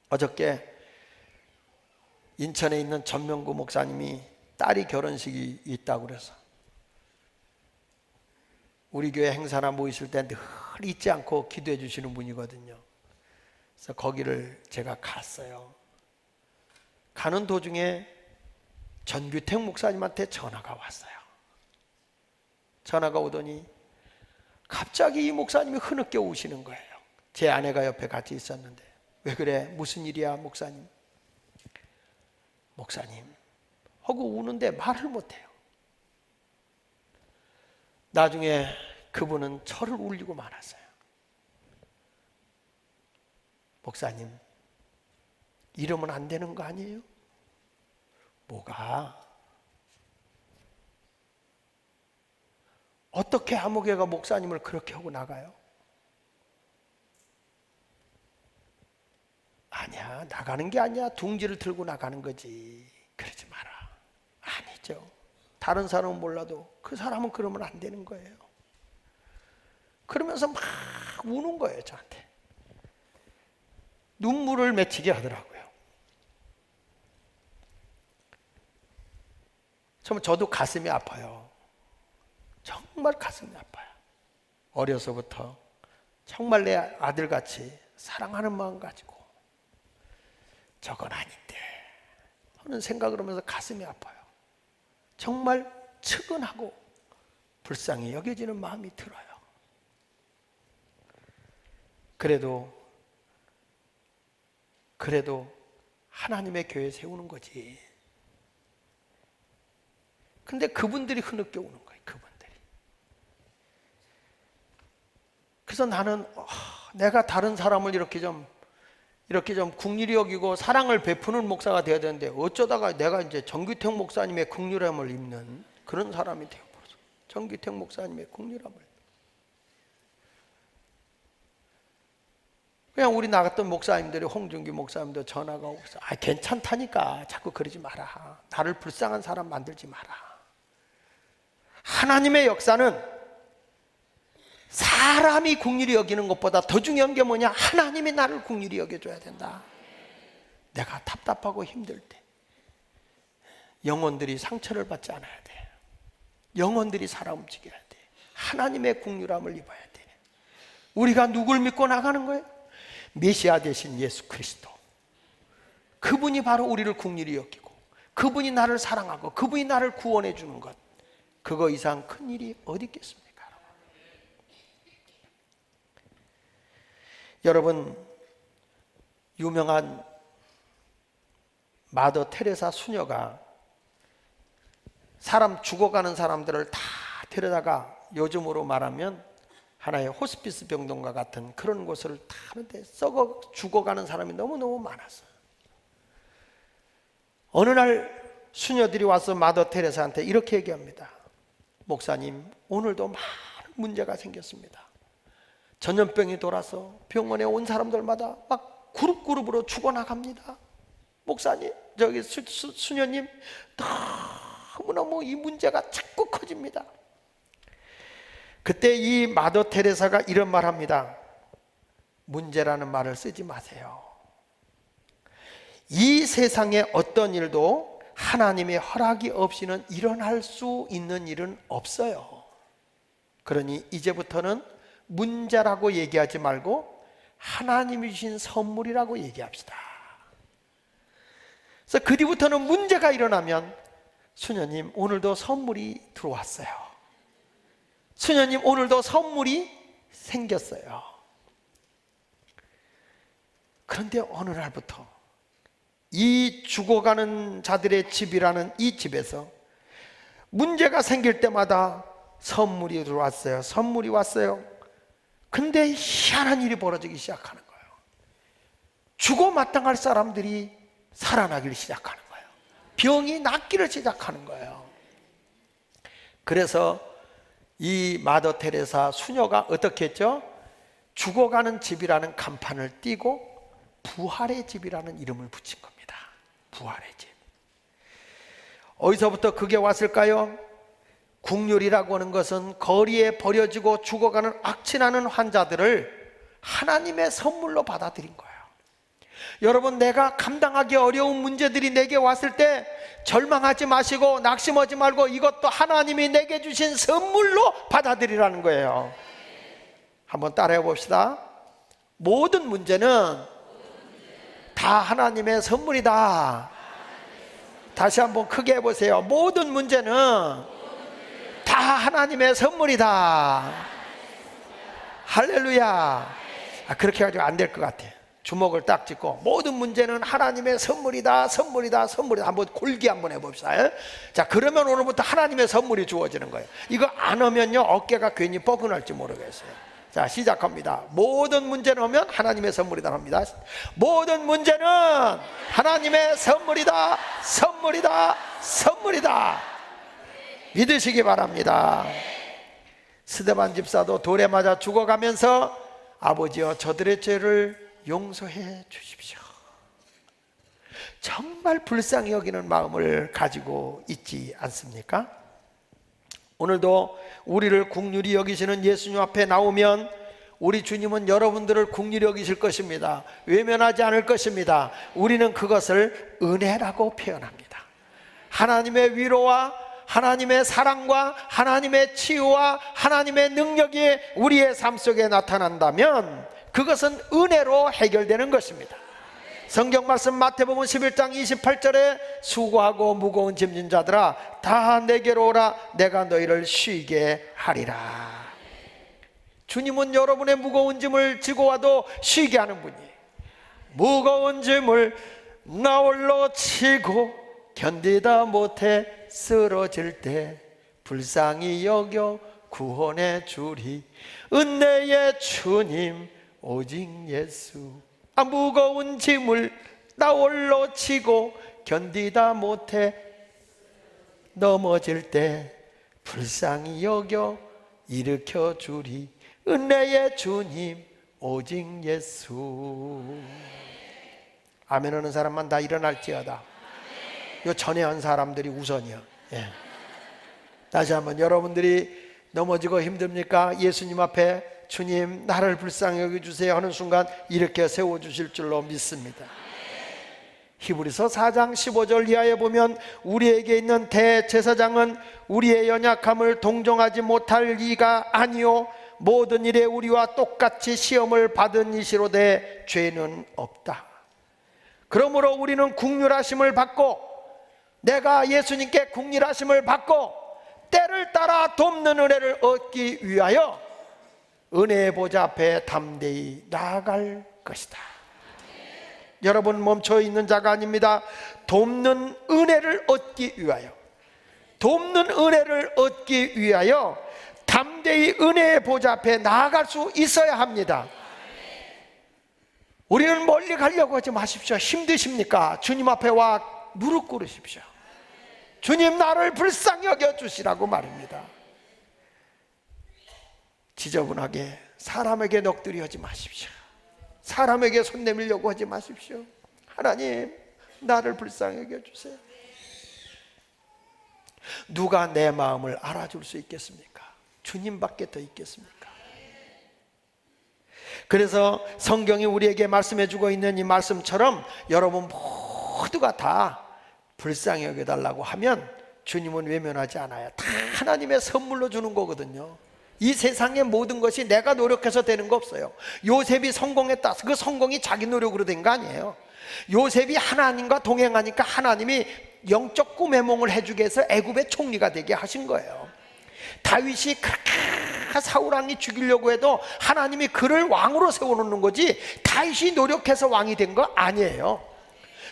어저께 인천에 있는 전명구 목사님이 딸이 결혼식이 있다고 그래서 우리 교회 행사나 뭐 있을 때 늘 잊지 않고 기도해 주시는 분이거든요. 그래서 거기를 제가 갔어요. 가는 도중에 전규택 목사님한테 전화가 왔어요. 전화가 오더니 갑자기 이 목사님이 흐느껴 우시는 거예요. 제 아내가 옆에 같이 있었는데 왜 그래? 무슨 일이야 목사님? 목사님 하고 우는데 말을 못해요. 나중에 그분은 저를 울리고 말았어요. 목사님, 이러면 안 되는 거 아니에요? 뭐가? 어떻게 아무개가 목사님을 그렇게 하고 나가요? 아니야, 나가는 게 아니야. 둥지를 들고 나가는 거지. 그러지 마라. 아니죠. 다른 사람은 몰라도 그 사람은 그러면 안 되는 거예요. 그러면서 막 우는 거예요, 저한테. 눈물을 맺히게 하더라고요. 저도 가슴이 아파요. 정말 가슴이 아파요. 어려서부터 정말 내 아들같이 사랑하는 마음 가지고 저건 아닌데 하는 생각을 하면서 가슴이 아파요. 정말 측은하고 불쌍히 여겨지는 마음이 들어요. 그래도 하나님의 교회 세우는 거지. 근데 그분들이 흐느껴 오는 거예요. 그분들이. 그래서 나는 내가 다른 사람을 이렇게 좀 긍휼히 여기고 사랑을 베푸는 목사가 되어야 되는데 어쩌다가 내가 이제 정규택 목사님의 긍휼함을 입는 그런 사람이 되어버렸어. 정규택 목사님의 긍휼함을. 그냥 우리 나갔던 목사님들이 홍준기 목사님도 전화가 오고 괜찮다니까 자꾸 그러지 마라. 나를 불쌍한 사람 만들지 마라. 하나님의 역사는 사람이 긍휼히 여기는 것보다 더 중요한 게 뭐냐? 하나님이 나를 긍휼히 여겨줘야 된다. 내가 답답하고 힘들 때 영혼들이 상처를 받지 않아야 돼. 영혼들이 살아 움직여야 돼. 하나님의 긍휼함을 입어야 돼. 우리가 누굴 믿고 나가는 거예요? 메시아 되신 예수 그리스도. 그분이 바로 우리를 긍휼히 여기고 그분이 나를 사랑하고 그분이 나를 구원해 주는 것, 그거 이상 큰 일이 어디 있겠습니까? 여러분, 유명한 마더 테레사 수녀가 사람 죽어가는 사람들을 다 데려다가 요즘으로 말하면 하나의 호스피스 병동과 같은 그런 곳을 다 하는데 썩어 죽어가는 사람이 너무너무 많았어요. 어느 날 수녀들이 와서 마더 테레사한테 이렇게 얘기합니다. 목사님, 오늘도 많은 문제가 생겼습니다. 전염병이 돌아서 병원에 온 사람들마다 막 그룹으로 죽어나갑니다. 목사님, 저기 수녀님, 너무너무 이 문제가 자꾸 커집니다. 그때 이 마더 테레사가 이런 말 합니다. 문제라는 말을 쓰지 마세요. 이 세상에 어떤 일도 하나님의 허락이 없이는 일어날 수 있는 일은 없어요. 그러니 이제부터는 문제라고 얘기하지 말고 하나님이 주신 선물이라고 얘기합시다. 그래서 그 뒤부터는 문제가 일어나면 수녀님, 오늘도 선물이 들어왔어요. 수녀님, 오늘도 선물이 생겼어요. 그런데 어느 날부터 이 죽어가는 자들의 집이라는 이 집에서 문제가 생길 때마다 선물이 들어왔어요. 선물이 왔어요. 근데 희한한 일이 벌어지기 시작하는 거예요. 죽어 마땅할 사람들이 살아나기 시작하는 거예요. 병이 낫기를 시작하는 거예요. 그래서 이 마더 테레사 수녀가 어떻게 했죠? 죽어가는 집이라는 간판을 띄고 부활의 집이라는 이름을 붙인 겁니다. 부활의 집. 어디서부터 그게 왔을까요? 국률이라고 하는 것은 거리에 버려지고 죽어가는 악취나는 환자들을 하나님의 선물로 받아들인 거예요. 여러분, 내가 감당하기 어려운 문제들이 내게 왔을 때 절망하지 마시고 낙심하지 말고 이것도 하나님이 내게 주신 선물로 받아들이라는 거예요. 한번 따라해 봅시다. 모든 문제는 다 하나님의 선물이다. 다시 한번 크게 해보세요. 모든 문제는 다 하나님의 선물이다. 할렐루야. 그렇게 해가지고 안 될 것 같아. 주먹을 딱 짚고 모든 문제는 하나님의 선물이다, 선물이다, 선물이다. 한번 골기 한번 해봅시다. 자, 그러면 오늘부터 하나님의 선물이 주어지는 거예요. 이거 안 하면요 어깨가 괜히 뻐근할지 모르겠어요. 자, 시작합니다. 모든 문제는 오면 하나님의 선물이다 합니다. 모든 문제는 하나님의 선물이다, 선물이다, 선물이다. 믿으시기 바랍니다. 스데반 집사도 돌에 맞아 죽어가면서 아버지여 저들의 죄를 용서해 주십시오. 정말 불쌍히 여기는 마음을 가지고 있지 않습니까? 오늘도 우리를 긍휼히 여기시는 예수님 앞에 나오면 우리 주님은 여러분들을 긍휼히 여기실 것입니다. 외면하지 않을 것입니다. 우리는 그것을 은혜라고 표현합니다. 하나님의 위로와 하나님의 사랑과 하나님의 치유와 하나님의 능력이 우리의 삶 속에 나타난다면 그것은 은혜로 해결되는 것입니다. 성경 말씀 마태복음 11장 28절에 수고하고 무거운 짐진 자들아 다 내게로 오라 내가 너희를 쉬게 하리라. 주님은 여러분의 무거운 짐을 지고 와도 쉬게 하는 분이에요. 무거운 짐을 나 홀로 지고 견디다 못해 쓰러질 때 불쌍히 여겨 구원해 주리 은혜의 주님 오직 예수. 무거운 짐을 나 홀로 지고 견디다 못해 넘어질 때 불쌍히 여겨 일으켜 주리 은혜의 주님 오직 예수. 아멘 하는 사람만 다 일어날지어다. 요 전에 사람들이 우선이야. 예. 다시 한번 여러분들이 넘어지고 힘듭니까? 예수님 앞에 주님 나를 불쌍히 여겨주세요 하는 순간 이렇게 세워주실 줄로 믿습니다. 히브리서 4장 15절 이하에 보면 우리에게 있는 대제사장은 우리의 연약함을 동정하지 못할 이가 아니요 모든 일에 우리와 똑같이 시험을 받은 이시로되 죄는 없다. 그러므로 우리는 긍휼하심을 받고 내가 예수님께 긍휼하심을 받고 때를 따라 돕는 은혜를 얻기 위하여 은혜의 보좌 앞에 담대히 나아갈 것이다. 여러분 멈춰 있는 자가 아닙니다. 돕는 은혜를 얻기 위하여 돕는 은혜를 얻기 위하여 담대히 은혜의 보좌 앞에 나아갈 수 있어야 합니다. 우리는 멀리 가려고 하지 마십시오. 힘드십니까? 주님 앞에 와 무릎 꿇으십시오. 주님 나를 불쌍히 여겨주시라고 말입니다. 지저분하게 사람에게 넋두리 하지 마십시오. 사람에게 손 내밀려고 하지 마십시오. 하나님 나를 불쌍히 여겨주세요. 누가 내 마음을 알아줄 수 있겠습니까? 주님밖에 더 있겠습니까? 그래서 성경이 우리에게 말씀해 주고 있는 이 말씀처럼 여러분 모두가 다 불쌍히 여겨달라고 하면 주님은 외면하지 않아요. 다 하나님의 선물로 주는 거거든요. 이 세상의 모든 것이 내가 노력해서 되는 거 없어요. 요셉이 성공했다. 그 성공이 자기 노력으로 된 거 아니에요. 요셉이 하나님과 동행하니까 하나님이 영적 꿈의 몽을 해주게 해서 애굽의 총리가 되게 하신 거예요. 다윗이 그렇게 사울왕이 죽이려고 해도 하나님이 그를 왕으로 세워놓는 거지 다윗이 노력해서 왕이 된 거 아니에요.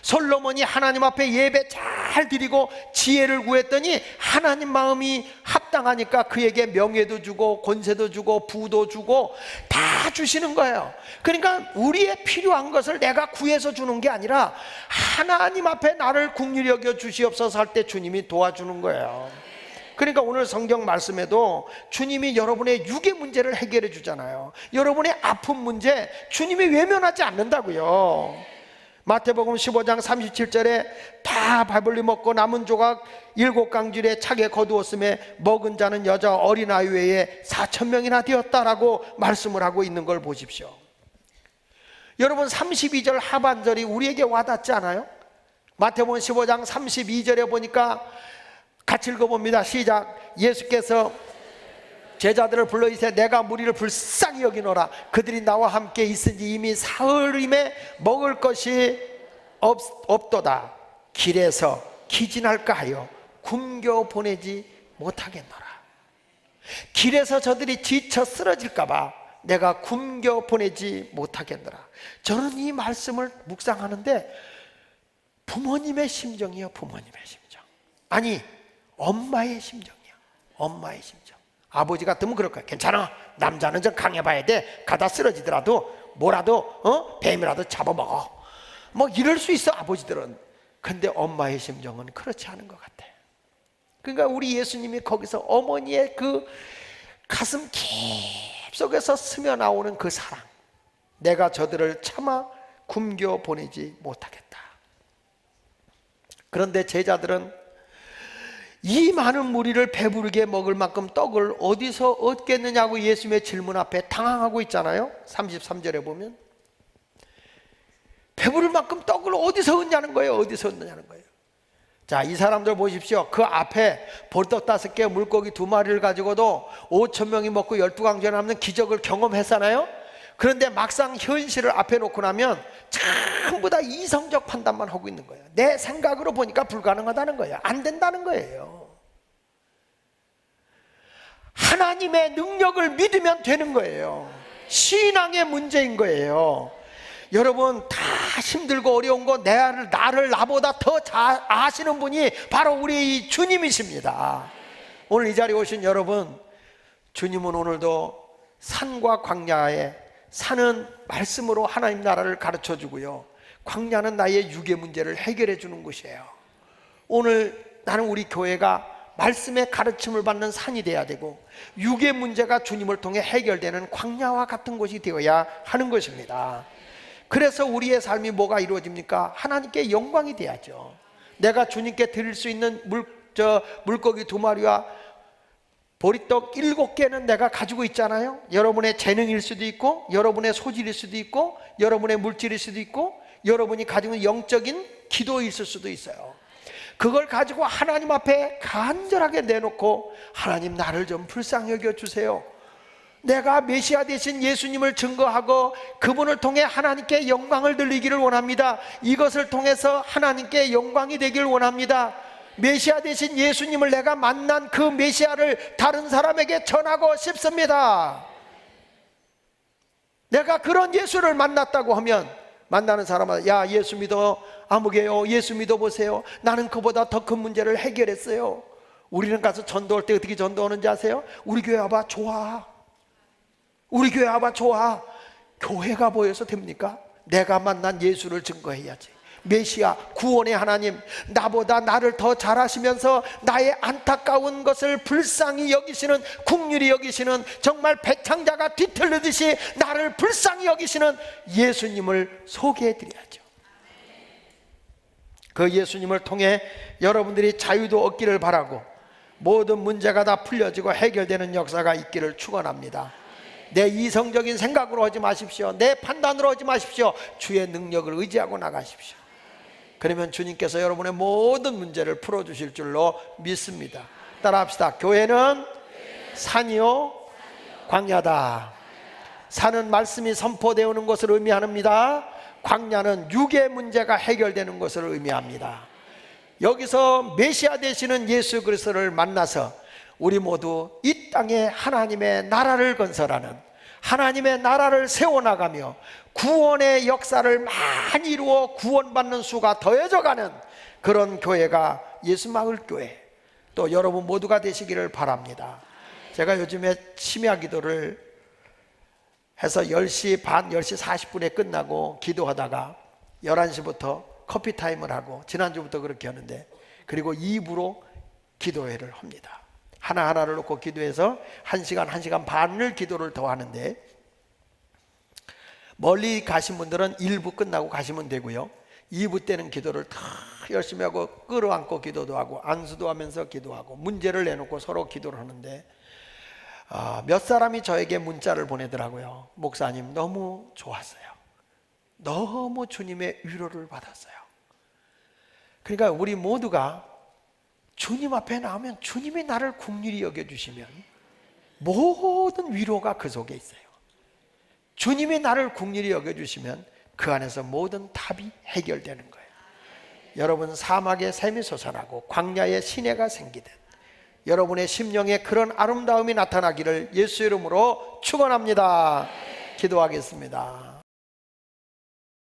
솔로몬이 하나님 앞에 예배 잘 드리고 지혜를 구했더니 하나님 마음이 합당하니까 그에게 명예도 주고 권세도 주고 부도 주고 다 주시는 거예요. 그러니까 우리의 필요한 것을 내가 구해서 주는 게 아니라 하나님 앞에 나를 긍휼히 여겨 주시옵소서 할 때 주님이 도와주는 거예요. 그러니까 오늘 성경 말씀에도 주님이 여러분의 육의 문제를 해결해 주잖아요. 여러분의 아픈 문제 주님이 외면하지 않는다고요. 마태복음 15장 37절에 다 배불리 먹고 남은 조각 7강줄에 차게 거두었음에 먹은 자는 여자 어린아이 외에 4,000명이나 되었다라고 말씀을 하고 있는 걸 보십시오. 여러분 32절 하반절이 우리에게 와닿지 않아요? 마태복음 15장 32절에 보니까 같이 읽어봅니다. 시작. 예수께서 제자들을 불러 이르시되 내가 무리를 불쌍히 여기노라. 그들이 나와 함께 있으니 이미 사흘임에 먹을 것이 없도다. 길에서 기진할까 하여 굶겨 보내지 못하겠노라. 길에서 저들이 지쳐 쓰러질까 봐 내가 굶겨 보내지 못하겠노라. 저는 이 말씀을 묵상하는데 부모님의 심정이요, 부모님의 심정. 아니, 엄마의 심정이야. 엄마의 심정. 아버지 같으면 그럴 거야. 괜찮아, 남자는 좀 강해봐야 돼. 가다 쓰러지더라도 뭐라도 뱀이라도 잡아먹어. 뭐 이럴 수 있어, 아버지들은. 근데 엄마의 심정은 그렇지 않은 것 같아. 그러니까 우리 예수님이 거기서 어머니의 그 가슴 깊속에서 스며나오는 그 사랑, 내가 저들을 차마 굶겨 보내지 못하겠다. 그런데 제자들은 이 많은 무리를 배부르게 먹을 만큼 떡을 어디서 얻겠느냐고 예수님의 질문 앞에 당황하고 있잖아요. 33절에 보면 배부를 만큼 떡을 어디서 얻냐는 거예요. 어디서 얻느냐는 거예요. 자, 이 사람들 보십시오. 그 앞에 볼떡 5개 물고기 2마리를 가지고도 5,000명이 먹고 12강전에 남는 기적을 경험했잖아요. 그런데 막상 현실을 앞에 놓고 나면 전부 다 이성적 판단만 하고 있는 거예요. 내 생각으로 보니까 불가능하다는 거예요. 안 된다는 거예요. 하나님의 능력을 믿으면 되는 거예요. 신앙의 문제인 거예요. 여러분, 다 힘들고 어려운 거 나를 나보다 더 잘 아시는 분이 바로 우리 주님이십니다. 오늘 이 자리에 오신 여러분, 주님은 오늘도 산과 광야에 산은 말씀으로 하나님 나라를 가르쳐 주고요, 광야는 나의 육의 문제를 해결해 주는 곳이에요. 오늘 나는 우리 교회가 말씀의 가르침을 받는 산이 되어야 되고, 육의 문제가 주님을 통해 해결되는 광야와 같은 곳이 되어야 하는 것입니다. 그래서 우리의 삶이 뭐가 이루어집니까? 하나님께 영광이 돼야죠. 내가 주님께 드릴 수 있는 물고기 2마리와 보리떡 7개는 내가 가지고 있잖아요. 여러분의 재능일 수도 있고, 여러분의 소질일 수도 있고, 여러분의 물질일 수도 있고, 여러분이 가지고 있는 영적인 기도일 수도 있어요. 그걸 가지고 하나님 앞에 간절하게 내놓고, 하나님 나를 좀 불쌍히 여겨주세요. 내가 메시아 되신 예수님을 증거하고 그분을 통해 하나님께 영광을 돌리기를 원합니다. 이것을 통해서 하나님께 영광이 되기를 원합니다. 메시아 되신 예수님을 내가 만난 그 메시아를 다른 사람에게 전하고 싶습니다. 내가 그런 예수를 만났다고 하면 만나는 사람은, 야, 예수 믿어, 아무개요, 예수 믿어보세요. 나는 그보다 더 큰 문제를 해결했어요. 우리는 가서 전도할 때 어떻게 전도하는지 아세요? 우리 교회 와봐, 좋아. 우리 교회 와봐, 좋아. 교회가 보여서 됩니까? 내가 만난 예수를 증거해야지. 메시아, 구원의 하나님, 나보다 나를 더 잘하시면서 나의 안타까운 것을 불쌍히 여기시는, 긍휼히 여기시는, 정말 배창자가 뒤틀리듯이 나를 불쌍히 여기시는 예수님을 소개해드려야죠. 그 예수님을 통해 여러분들이 자유도 얻기를 바라고, 모든 문제가 다 풀려지고 해결되는 역사가 있기를 축원합니다. 내 이성적인 생각으로 하지 마십시오. 내 판단으로 하지 마십시오. 주의 능력을 의지하고 나가십시오. 그러면 주님께서 여러분의 모든 문제를 풀어주실 줄로 믿습니다. 따라합시다. 교회는 산이요 광야다. 산은 말씀이 선포되는 것을 의미합니다. 광야는 육의 문제가 해결되는 것을 의미합니다. 여기서 메시아 되시는 예수 그리스도를 만나서 우리 모두 이 땅에 하나님의 나라를 건설하는, 하나님의 나라를 세워나가며 구원의 역사를 많이 이루어 구원받는 수가 더해져가는 그런 교회가 예수마을교회, 또 여러분 모두가 되시기를 바랍니다. 제가 요즘에 심야 기도를 해서 10시 반, 10시 40분에 끝나고 기도하다가 11시부터 커피 타임을 하고, 지난주부터 그렇게 하는데, 그리고 2부로 기도회를 합니다. 하나하나를 놓고 기도해서 1시간, 1시간 반을 기도를 더 하는데, 멀리 가신 분들은 1부 끝나고 가시면 되고요, 2부 때는 기도를 다 열심히 하고 끌어안고 기도도 하고 안수도 하면서 기도하고 문제를 내놓고 서로 기도를 하는데, 몇 사람이 저에게 문자를 보내더라고요. 목사님, 너무 좋았어요. 너무 주님의 위로를 받았어요. 그러니까 우리 모두가 주님 앞에 나오면 주님이 나를 긍휼히 여겨주시면 모든 위로가 그 속에 있어요. 주님이 나를 긍휼히 여겨주시면 그 안에서 모든 답이 해결되는 거예요. 여러분, 사막에 샘이 솟아나고 광야에 시내가 생기듯 여러분의 심령에 그런 아름다움이 나타나기를 예수 이름으로 축원합니다. 기도하겠습니다.